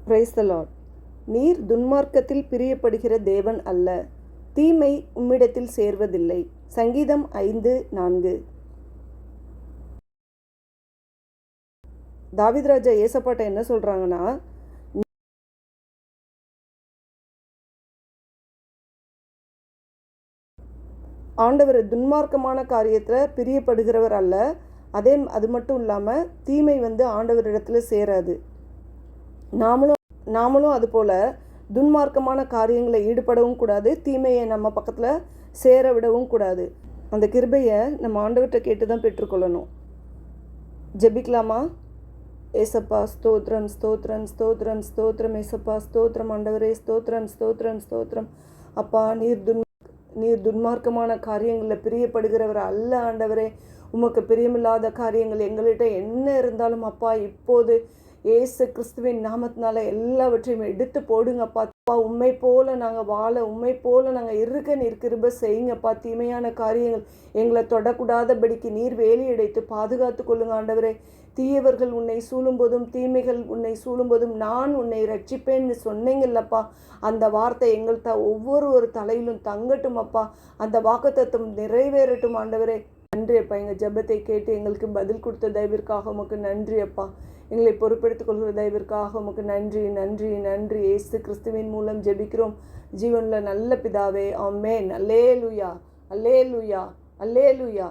Praise the Lord. நீர் துன்மார்க்கத்தில் பிரியப்படுகிற தேவன் அல்ல, தீமை உம்மிடத்தில் சேர்வதில்லை. சங்கீதம் 5:4. தாவீது ராஜா ஏசப்பாட்ட என்ன சொல்கிறாங்கன்னா, ஆண்டவர் துன்மார்க்கமான காரியத்தில் பிரியப்படுகிறவர் அல்ல, அது மட்டும் இல்லாமல் தீமை ஆண்டவரிடத்தில் சேராது. நாமளும் அதுபோல் துன்மார்க்கமான காரியங்களை ஈடுபடவும் கூடாது, தீமையை நம்ம பக்கத்தில் சேர விடவும் கூடாது. அந்த கிருபையை நம்ம ஆண்டவர்கிட்ட கேட்டு தான் பெற்றுக்கொள்ளணும். ஜெபிக்கலாமா? ஏசப்பா ஸ்தோத்திரம் ஸ்தோத்திரம் ஸ்தோத்திரம் ஸ்தோத்திரம். ஏசப்பா ஸ்தோத்திரம் ஆண்டவரே, ஸ்தோத்திரம் ஸ்தோத்திரம் ஸ்தோத்திரம். அப்பா, நீர் துன்மார்க்கமான காரியங்களில் பிரியப்படுகிறவர் அல்ல ஆண்டவரே. உமக்கு பிரியமில்லாத காரியங்கள் எங்கள்கிட்ட என்ன இருந்தாலும் அப்பா, இப்போது ஏசு கிறிஸ்துவின் நாமத்தினால எல்லாவற்றையும் எடுத்து போடுங்கப்பா. உண்மை போல நாங்கள் வாழ, உண்மை போல நாங்கள் இருக்க நீர் கிருபை செய்யுங்கப்பா. தீமையான காரியங்கள் எங்களை தொடக்கூடாதபடிக்கு நீர் வேலியடைத்து பாதுகாத்து கொள்ளுங்க ஆண்டவரே. தீயவர்கள் உன்னை சூழும்போதும் தீமைகள் உன்னை சூழும்போதும் நான் உன்னை ரட்சிப்பேன்னு சொன்னீங்கல்லப்பா. அந்த வார்த்தை எங்கள் ஒவ்வொரு தலையிலும் தங்கட்டும் அப்பா. அந்த வாக்குத்தத்தம் நிறைவேறட்டும் ஆண்டவரே. நன்றி அப்பா. எங்கள் ஜெபத்தை கேட்டு எங்களுக்கு பதில் கொடுத்த தயவிற்காக உமக்கு நன்றி அப்பா. எங்களை பொறுப்பெடுத்துக் கொள்கிற தயவிற்காக உமக்கு நன்றி நன்றி நன்றி. இயேசு கிறிஸ்துவின் மூலம் ஜெபிக்கிறோம் ஜீவனுள்ள நல்ல பிதாவே, ஆமென். அல்லேலூயா அல்லேலூயா அல்லேலூயா.